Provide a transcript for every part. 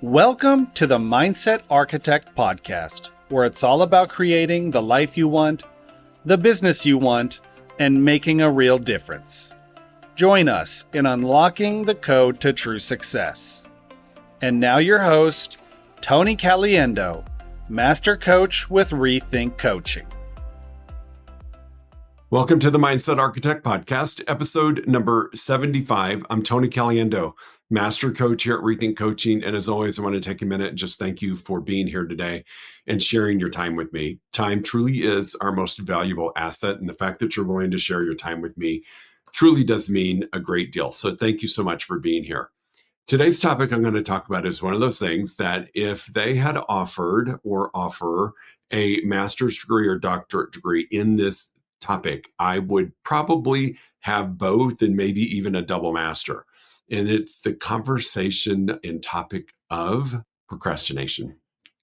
Welcome to the Mindset Architect podcast, where it's all about creating the life you want, the business you want, and making a real difference. Join us in unlocking the code to true success. And now your host, Tony Caliendo, Master Coach with Rethink Coaching. Welcome to the Mindset Architect podcast, episode number 75. I'm Tony Caliendo, Master Coach here at Rethink Coaching. And as always, I want to take a minute and just thank you for being here today and sharing your time with me. Time truly is our most valuable asset. And the fact that you're willing to share your time with me truly does mean a great deal. So thank you so much for being here. Today's topic I'm going to talk about is one of those things that if they had offered or offer a master's degree or doctorate degree in this topic, I would probably have both and maybe even a double master. And it's the conversation and topic of procrastination.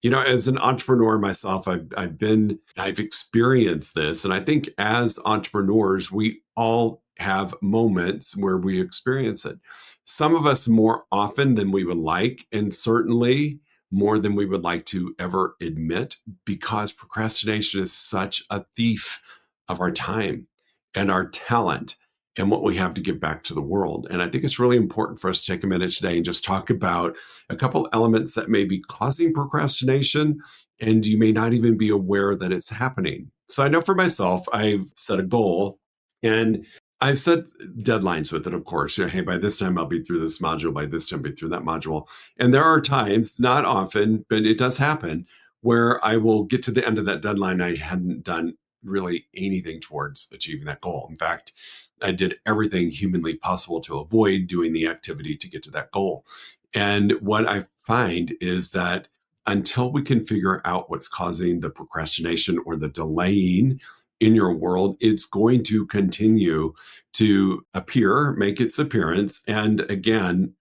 You know, as an entrepreneur myself, I've experienced this. And I think as entrepreneurs, we all have moments where we experience it. Some of us more often than we would like, and certainly more than we would like to ever admit, because procrastination is such a thief of our time and our talent and what we have to give back to the world. And I think it's really important for us to take a minute today and just talk about a couple elements that may be causing procrastination, and you may not even be aware that it's happening. So I know for myself, I've set a goal and I've set deadlines with it, of course. You know, hey, by this time I'll be through this module, by this time I'll be through that module. And there are times, not often, but it does happen, where I will get to the end of that deadline. I hadn't done really anything towards achieving that goal. In fact, I did everything humanly possible to avoid doing the activity to get to that goal. And what I find is that until we can figure out what's causing the procrastination or the delaying in your world, it's going to continue to appear, make its appearance, and again,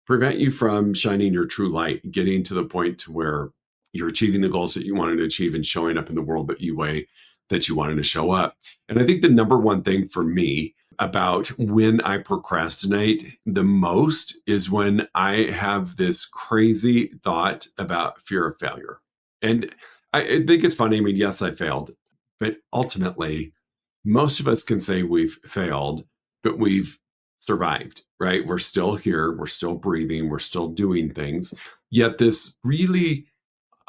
prevent you from shining your true light, getting to the point to where you're achieving the goals that you wanted to achieve and showing up in the world that you wanted to show up. And I think the number one thing for me about when I procrastinate the most is when I have this crazy thought about fear of failure. And I think it's funny. I mean, yes, I failed, but ultimately, most of us can say we've failed, but we've survived, right? We're still here. We're still breathing. We're still doing things. Yet this really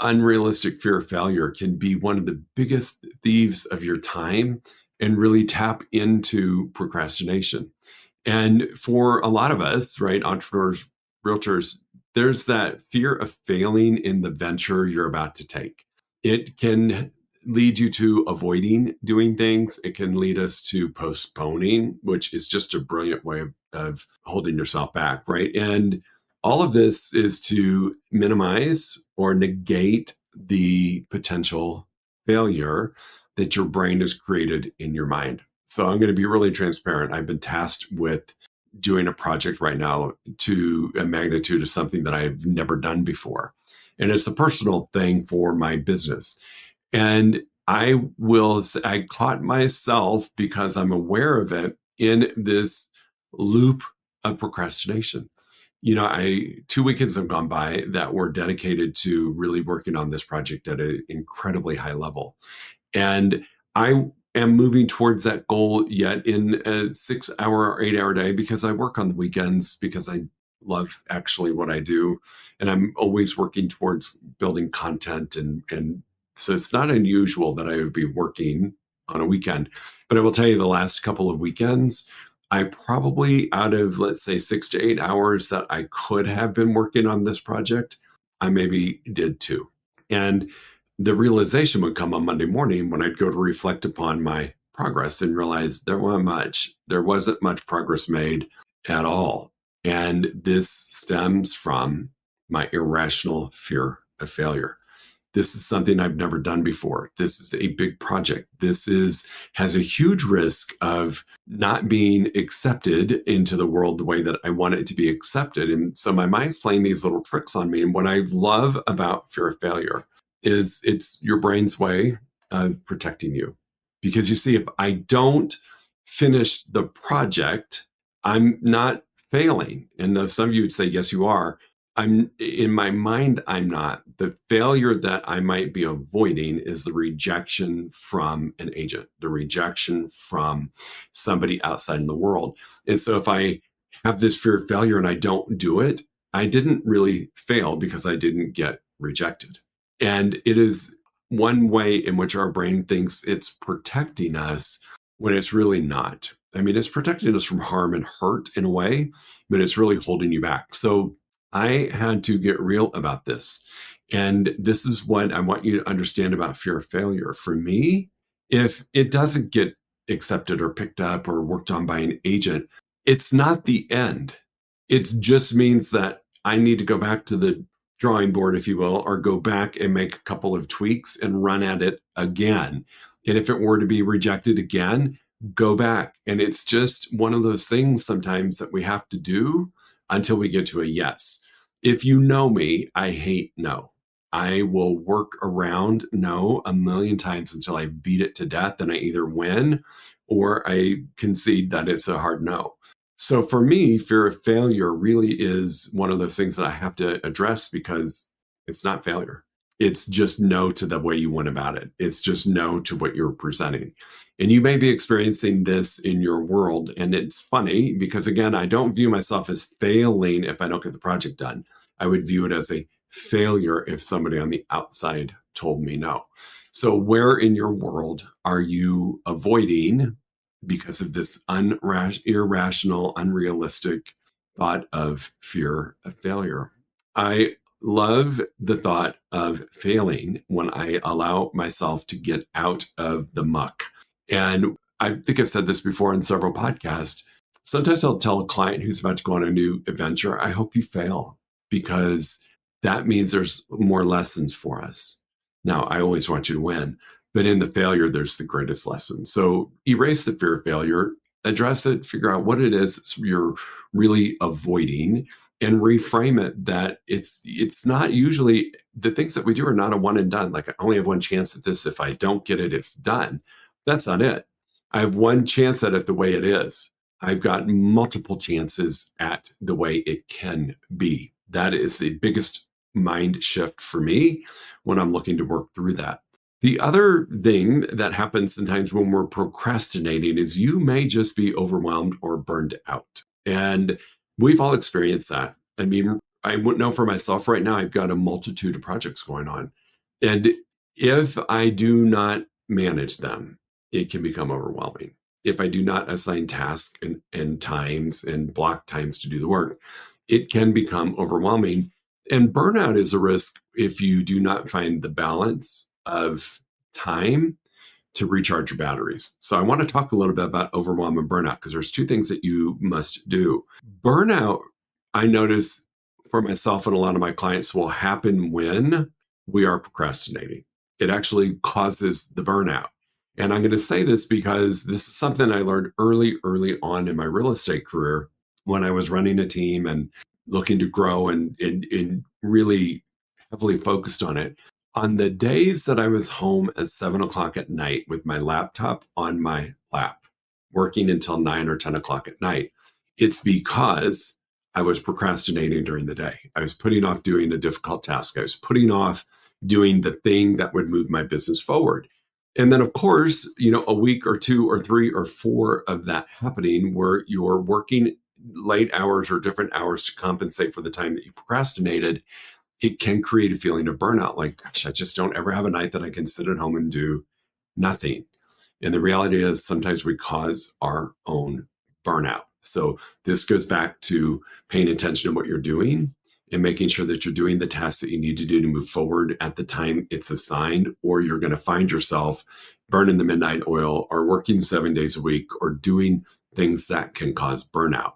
unrealistic fear of failure can be one of the biggest thieves of your time and really tap into procrastination. And for a lot of us, right, entrepreneurs, realtors, there's that fear of failing in the venture you're about to take. It can lead you to avoiding doing things. It can lead us to postponing, which is just a brilliant way of holding yourself back, right? And all of this is to minimize or negate the potential failure that your brain has created in your mind. So I'm going to be really transparent. I've been tasked with doing a project right now to a magnitude of something that I've never done before. And it's a personal thing for my business. And I caught myself, because I'm aware of it, in this loop of procrastination. You know, 2 weekends have gone by that were dedicated to really working on this project at an incredibly high level. And I am moving towards that goal yet in a 6-hour or 8-hour day, because I work on the weekends, because I love actually what I do. And I'm always working towards building content. And so it's not unusual that I would be working on a weekend. But I will tell you, the last couple of weekends, I probably, out of, let's say, 6 to 8 hours that I could have been working on this project, I maybe did 2. And the realization would come on Monday morning when I'd go to reflect upon my progress and realize there wasn't much progress made at all. And this stems from my irrational fear of failure. This is something I've never done before. This is a big project. Has a huge risk of not being accepted into the world the way that I want it to be accepted. And so my mind's playing these little tricks on me. And what I love about fear of failure is it's your brain's way of protecting you. Because you see, if I don't finish the project, I'm not failing. And some of you would say, yes, you are. I'm in my mind, I'm not. The failure that I might be avoiding is the rejection from an agent, the rejection from somebody outside in the world. And so if I have this fear of failure and I don't do it, I didn't really fail because I didn't get rejected. And it is one way in which our brain thinks it's protecting us when it's really not. I mean, it's protecting us from harm and hurt in a way, but it's really holding you back. So I had to get real about this. And this is what I want you to understand about fear of failure. For me, if it doesn't get accepted or picked up or worked on by an agent, it's not the end. It just means that I need to go back to the drawing board, if you will, or go back and make a couple of tweaks and run at it again. And if it were to be rejected again, go back. And it's just one of those things sometimes that we have to do until we get to a yes. If you know me, I hate no. I will work around no a million times until I beat it to death and I either win or I concede that it's a hard no. So for me, fear of failure really is one of those things that I have to address because it's not failure. It's just no to the way you went about it. It's just no to what you're presenting. And you may be experiencing this in your world. And it's funny because, again, I don't view myself as failing if I don't get the project done. I would view it as a failure if somebody on the outside told me no. So where in your world are you avoiding because of this irrational, unrealistic thought of fear of failure? I love the thought of failing when I allow myself to get out of the muck. And I think I've said this before in several podcasts. Sometimes I'll tell a client who's about to go on a new adventure, I hope you fail because that means there's more lessons for us. Now, I always want you to win, but in the failure, there's the greatest lesson. So erase the fear of failure, address it, figure out what it is you're really avoiding, and reframe it that it's not usually the things that we do are not a one and done. Like I only have one chance at this. If I don't get it, it's done. That's not it. I have one chance at it the way it is. I've got multiple chances at the way it can be. That is the biggest mind shift for me when I'm looking to work through that. The other thing that happens sometimes when we're procrastinating is you may just be overwhelmed or burned out. And we've all experienced that. I mean, I wouldn't know for myself right now, I've got a multitude of projects going on. And if I do not manage them, it can become overwhelming. If I do not assign tasks and times and block times to do the work, it can become overwhelming. And burnout is a risk if you do not find the balance of time to recharge your batteries. So I want to talk a little bit about overwhelm and burnout because there's two things that you must do. Burnout, I notice for myself and a lot of my clients, will happen when we are procrastinating. It actually causes the burnout. And I'm going to say this because this is something I learned early on in my real estate career when I was running a team and looking to grow and really heavily focused on it. On the days that I was home at 7 o'clock at night with my laptop on my lap, working until 9 or 10 o'clock at night, it's because I was procrastinating during the day. I was putting off doing a difficult task. I was putting off doing the thing that would move my business forward. And then, of course, a week or two or three or four of that happening where you're working late hours or different hours to compensate for the time that you procrastinated, it can create a feeling of burnout. Like, gosh, I just don't ever have a night that I can sit at home and do nothing. And the reality is sometimes we cause our own burnout. So this goes back to paying attention to what you're doing and making sure that you're doing the tasks that you need to do to move forward at the time it's assigned, or you're going to find yourself burning the midnight oil or working 7 days a week or doing things that can cause burnout.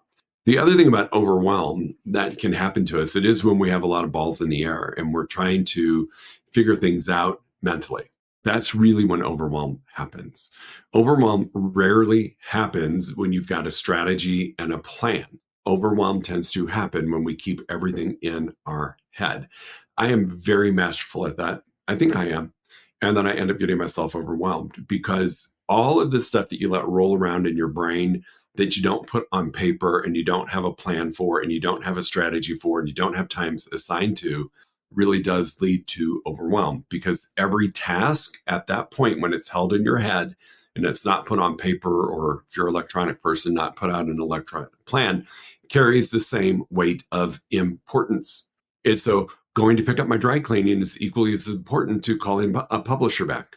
The other thing about overwhelm that can happen to us, it is when we have a lot of balls in the air and we're trying to figure things out mentally. That's really when overwhelm happens. Overwhelm rarely happens when you've got a strategy and a plan. Overwhelm tends to happen when we keep everything in our head. I am very masterful at that. I think I am. And then I end up getting myself overwhelmed because all of this stuff that you let roll around in your brain that you don't put on paper and you don't have a plan for and you don't have a strategy for and you don't have times assigned to really does lead to overwhelm, because every task at that point, when it's held in your head and it's not put on paper, or if you're an electronic person, not put out an electronic plan, carries the same weight of importance. And so going to pick up my dry cleaning is equally as important to calling a publisher back.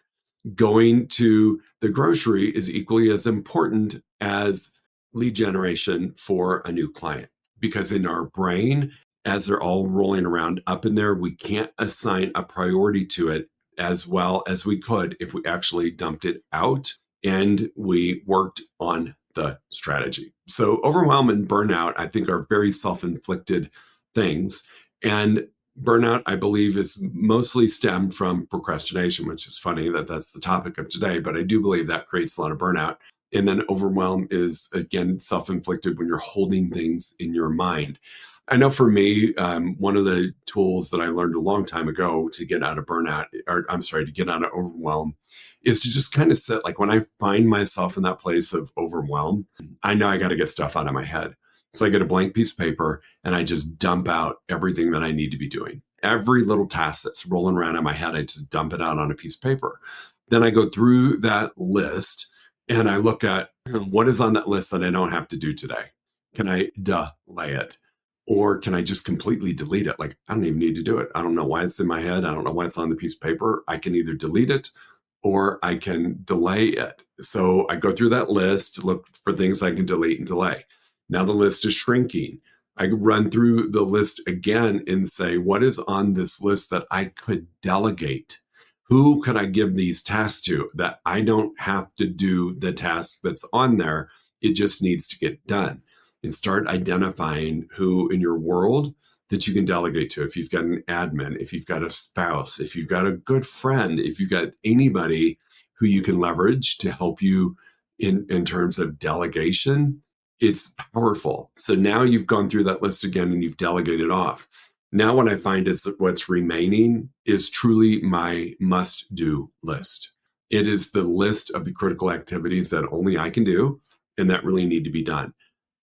Going to the grocery is equally as important as lead generation for a new client, because in our brain, as they're all rolling around up in there, we can't assign a priority to it as well as we could if we actually dumped it out and we worked on the strategy. So overwhelm and burnout, I think, are very self-inflicted things. And burnout, I believe, is mostly stemmed from procrastination, which is funny that that's the topic of today, but I do believe that creates a lot of burnout. And then overwhelm is, again, self-inflicted when you're holding things in your mind. I know for me, one of the tools that I learned a long time ago to get out of burnout, or I'm sorry, to get out of overwhelm, is to just kind of sit, like when I find myself in that place of overwhelm, I know I got to get stuff out of my head. So I get a blank piece of paper and I just dump out everything that I need to be doing. Every little task that's rolling around in my head, I just dump it out on a piece of paper. Then I go through that list and I look at what is on that list that I don't have to do today. Can I delay it? Or can I just completely delete it? Like, I don't even need to do it. I don't know why it's in my head. I don't know why it's on the piece of paper. I can either delete it or I can delay it. So I go through that list, look for things I can delete and delay. Now the list is shrinking. I run through the list again and say, what is on this list that I could delegate? Who could I give these tasks to that I don't have to do the task that's on there? It just needs to get done. And start identifying who in your world that you can delegate to. If you've got an admin, if you've got a spouse, if you've got a good friend, if you've got anybody who you can leverage to help you in terms of delegation, it's powerful. So now you've gone through that list again and you've delegated off. Now what I find is that what's remaining is truly my must-do list. It is the list of the critical activities that only I can do and that really need to be done.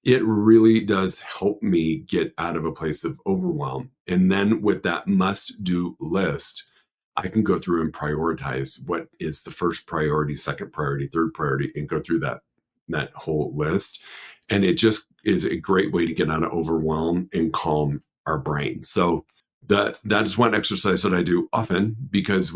It really does help me get out of a place of overwhelm. And then with that must-do list, I can go through and prioritize what is the first priority, second priority, third priority, and go through that whole list. And it just is a great way to get out of overwhelm and calm our brain. So that is one exercise that I do often, because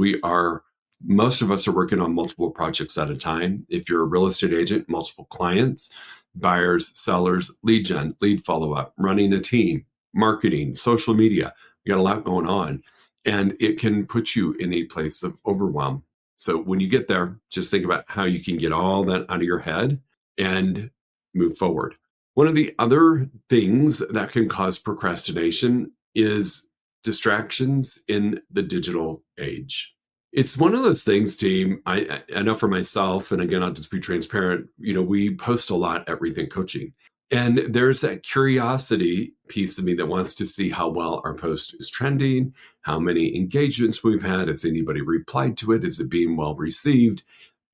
most of us are working on multiple projects at a time. If you're a real estate agent, multiple clients, buyers, sellers, lead gen, lead follow-up, running a team, marketing, social media. You got a lot going on, and it can put you in a place of overwhelm. So when you get there, just think about how you can get all that out of your head and move forward. One of the other things that can cause procrastination is distractions in the digital age. It's one of those things, team. I know for myself, and again, I'll just be transparent, we post a lot at Rethink Coaching. And there's that curiosity piece of me that wants to see how well our post is trending, how many engagements we've had, has anybody replied to it, is it being well received?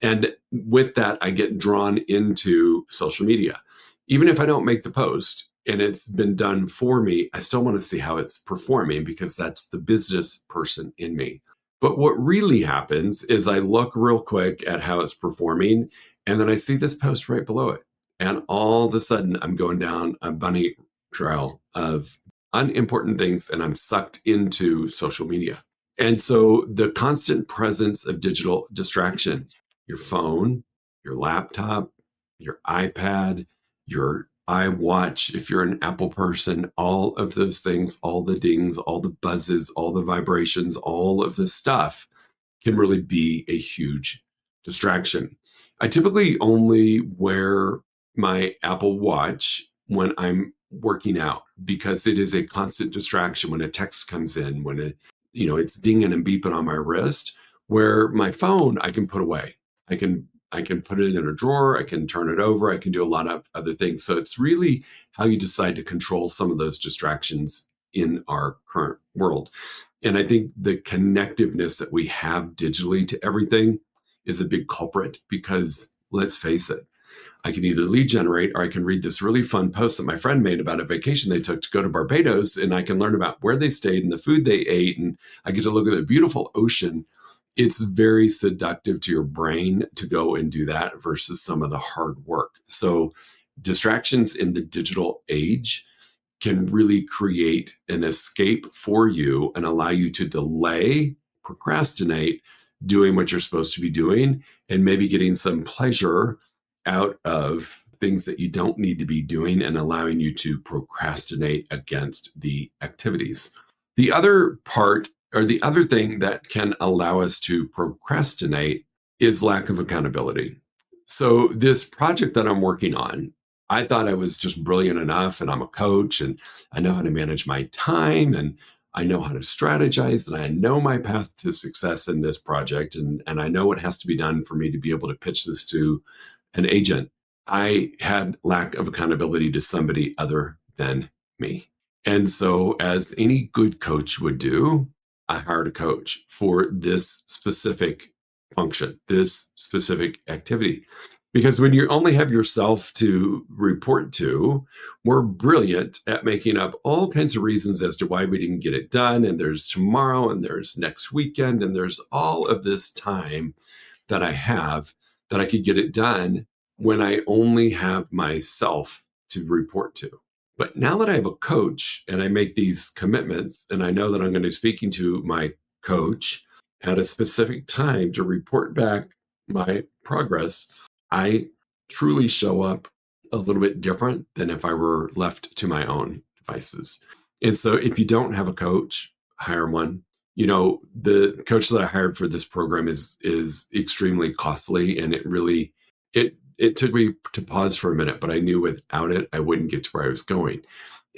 And with that, I get drawn into social media. Even if I don't make the post and it's been done for me, I still want to see how it's performing, because that's the business person in me. But what really happens is I look real quick at how it's performing, and then I see this post right below it. And all of a sudden, I'm going down a bunny trail of unimportant things, and I'm sucked into social media. And so the constant presence of digital distraction, your phone, your laptop, your iPad, your iWatch, if you're an Apple person, all of those things, all the dings, all the buzzes, all the vibrations, all of this stuff can really be a huge distraction. I typically only wear my Apple Watch when I'm working out, because it is a constant distraction when a text comes in, when it's dinging and beeping on my wrist, where my phone I can put away. I can put it in a drawer, I can turn it over, I can do a lot of other things. So it's really how you decide to control some of those distractions in our current world. And I think the connectiveness that we have digitally to everything is a big culprit, because let's face it, I can either lead generate, or I can read this really fun post that my friend made about a vacation they took to go to Barbados, and I can learn about where they stayed and the food they ate, and I get to look at the beautiful ocean. It's very seductive to your brain to go and do that versus some of the hard work. So distractions in the digital age can really create an escape for you and allow you to delay, procrastinate doing what you're supposed to be doing, and maybe getting some pleasure out of things that you don't need to be doing and allowing you to procrastinate against the activities. The other part, or the other thing that can allow us to procrastinate, is lack of accountability. So this project that I'm working on, I thought I was just brilliant enough, and I'm a coach and I know how to manage my time, and I know how to strategize, and I know my path to success in this project, and I know what has to be done for me to be able to pitch this to an agent. I had lack of accountability to somebody other than me. And so, as any good coach would do, I hired a coach for this specific function, this specific activity. Because when you only have yourself to report to, we're brilliant at making up all kinds of reasons as to why we didn't get it done. And there's tomorrow, and there's next weekend, and there's all of this time that I have that I could get it done when I only have myself to report to. But now that I have a coach and I make these commitments, and I know that I'm going to be speaking to my coach at a specific time to report back my progress, I truly show up a little bit different than if I were left to my own devices. And so if you don't have a coach, hire one. You know, the coach that I hired for this program is extremely costly, and it took me to pause for a minute, but I knew without it, I wouldn't get to where I was going.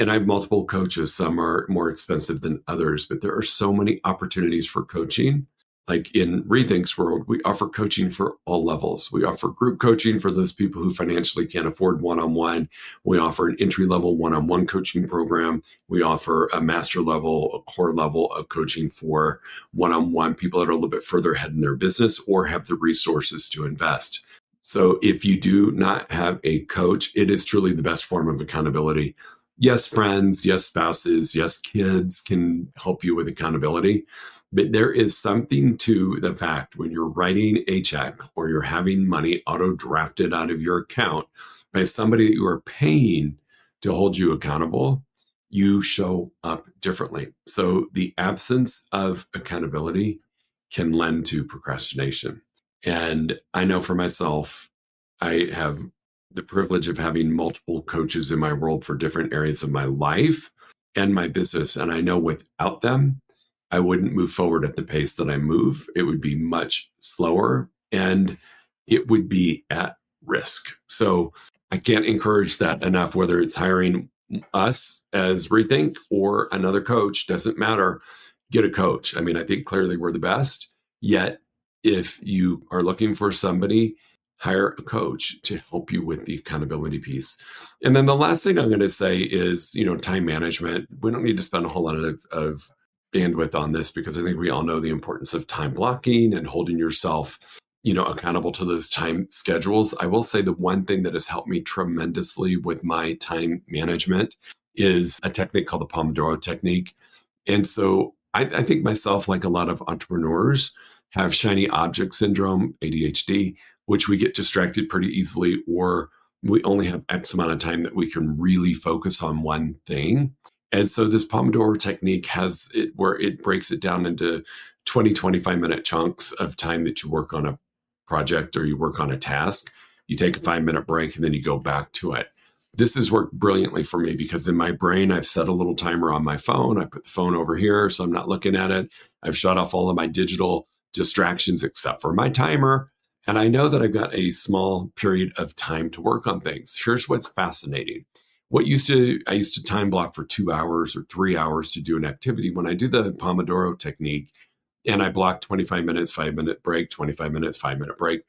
And I have multiple coaches. Some are more expensive than others, but there are so many opportunities for coaching. Like in Rethink's world, we offer coaching for all levels. We offer group coaching for those people who financially can't afford one-on-one. We offer an entry-level one-on-one coaching program. We offer a master level, a core level of coaching for one-on-one people that are a little bit further ahead in their business or have the resources to invest. So if you do not have a coach, it is truly the best form of accountability. Yes, friends, yes, spouses, yes, kids can help you with accountability. But there is something to the fact when you're writing a check or you're having money auto drafted out of your account by somebody that you are paying to hold you accountable, you show up differently. So the absence of accountability can lend to procrastination. And I know for myself, I have the privilege of having multiple coaches in my world for different areas of my life and my business. And I know without them, I wouldn't move forward at the pace that I move. It would be much slower and it would be at risk. So I can't encourage that enough, whether it's hiring us as Rethink or another coach, doesn't matter. Get a coach. I mean, I think clearly we're the best. Yet, if you are looking for somebody, hire a coach to help you with the accountability piece. And then the last thing I'm going to say is, time management. We don't need to spend a whole lot of bandwidth on this because I think we all know the importance of time blocking and holding yourself, accountable to those time schedules. I will say the one thing that has helped me tremendously with my time management is a technique called the Pomodoro technique. And so I think myself, like a lot of entrepreneurs, have shiny object syndrome, ADHD, which we get distracted pretty easily, or we only have X amount of time that we can really focus on one thing. And so this Pomodoro technique has it where it breaks it down into 20, 25-minute chunks of time that you work on a project or you work on a task. You take a 5-minute break and then you go back to it. This has worked brilliantly for me because in my brain, I've set a little timer on my phone. I put the phone over here, so I'm not looking at it. I've shut off all of my digital distractions except for my timer. And I know that I've got a small period of time to work on things. Here's what's fascinating. I used to time block for 2 hours or 3 hours to do an activity. When I do the Pomodoro technique and I block 25 minutes, 5-minute break, 25 minutes, 5-minute break,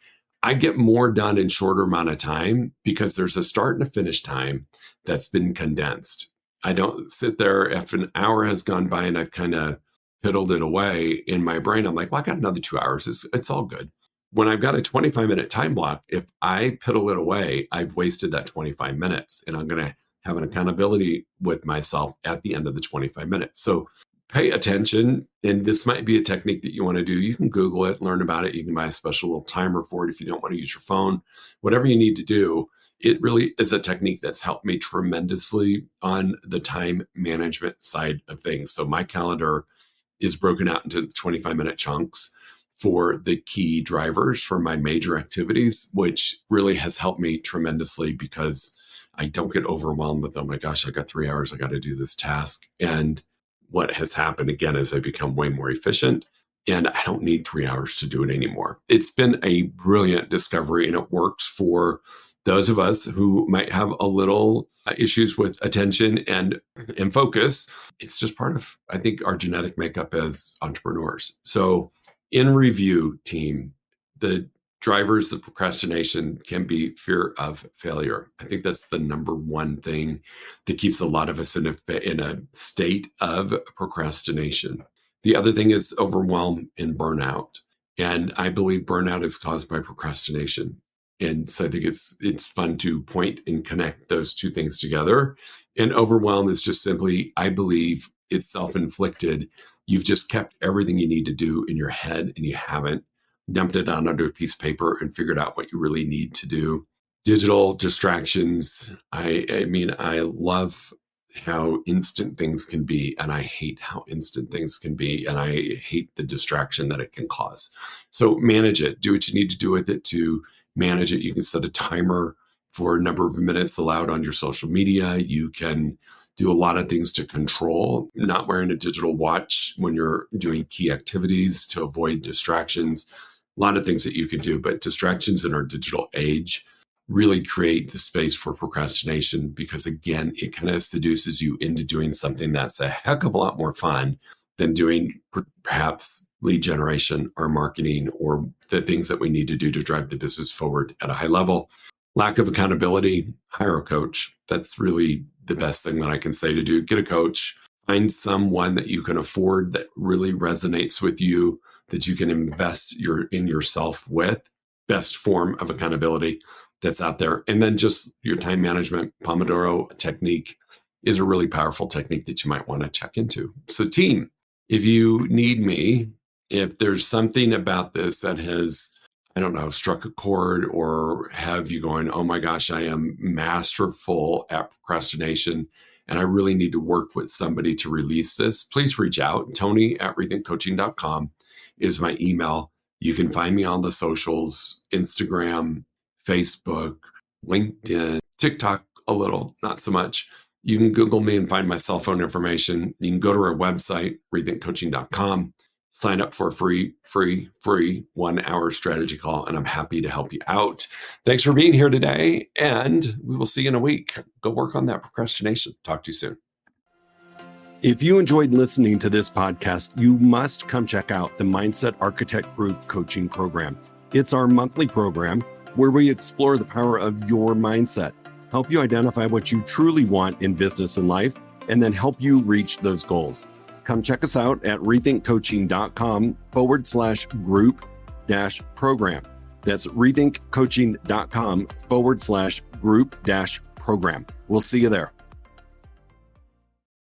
I get more done in shorter amount of time because there's a start and a finish time that's been condensed. I don't sit there if an hour has gone by and I've kind of piddled it away in my brain. I'm like, well, I got another 2 hours. It's all good. when I've got a 25-minute time block, if I piddle it away, I've wasted that 25 minutes, and I'm going to have an accountability with myself at the end of the 25 minutes. So pay attention, and this might be a technique that you want to do. You can Google it, learn about it. You can buy a special little timer for it if you don't want to use your phone. Whatever you need to do, it really is a technique that's helped me tremendously on the time management side of things. So my calendar is broken out into 25-minute chunks for the key drivers for my major activities, which really has helped me tremendously because I don't get overwhelmed with, oh my gosh, I got 3 hours, I got to do this task. And what has happened again is I become way more efficient, and I don't need 3 hours to do it anymore. It's been a brilliant discovery, and it works for those of us who might have a little issues with attention and focus. It's just part of, I think, our genetic makeup as entrepreneurs. So in review, team, the drivers of procrastination can be fear of failure. I think that's the number one thing that keeps a lot of us in a state of procrastination. The other thing is overwhelm and burnout. And I believe burnout is caused by procrastination. And so I think it's fun to point and connect those two things together. And overwhelm is just simply, I believe it's self-inflicted. You've just kept everything you need to do in your head, and you haven't dumped it down onto a piece of paper and figured out what you really need to do. Digital distractions. I mean, I love how instant things can be, and I hate how instant things can be, and I hate the distraction that it can cause. So manage it. Do what you need to do with it to manage it. You can set a timer for a number of minutes allowed on your social media. You can do a lot of things to control, not wearing a digital watch when you're doing key activities to avoid distractions. A lot of things that you can do, but distractions in our digital age really create the space for procrastination because, again, it kind of seduces you into doing something that's a heck of a lot more fun than doing perhaps lead generation or marketing or the things that we need to do to drive the business forward at a high level. Lack of accountability, hire a coach. That's really the best thing that I can say to do. Get a coach, find someone that you can afford that really resonates with you, that you can invest in yourself with. Best form of accountability that's out there. And then just your time management Pomodoro technique is a really powerful technique that you might want to check into. So team, if you need me, if there's something about this that has, I don't know, struck a chord or have you going, oh my gosh, I am masterful at procrastination and I really need to work with somebody to release this, please reach out. Tony@rethinkcoaching.com is my email. You can find me on the socials, Instagram, Facebook, LinkedIn, TikTok a little, not so much. You can Google me and find my cell phone information. You can go to our website, rethinkcoaching.com. Sign up for a free 1-hour strategy call, and I'm happy to help you out. Thanks for being here today, and we will see you in a week. Go work on that procrastination. Talk to you soon. If you enjoyed listening to this podcast, you must come check out the Mindset Architect Group Coaching Program. It's our monthly program where we explore the power of your mindset, help you identify what you truly want in business and life, and then help you reach those goals. Come check us out at rethinkcoaching.com/group-program. That's rethinkcoaching.com/group-program. We'll see you there.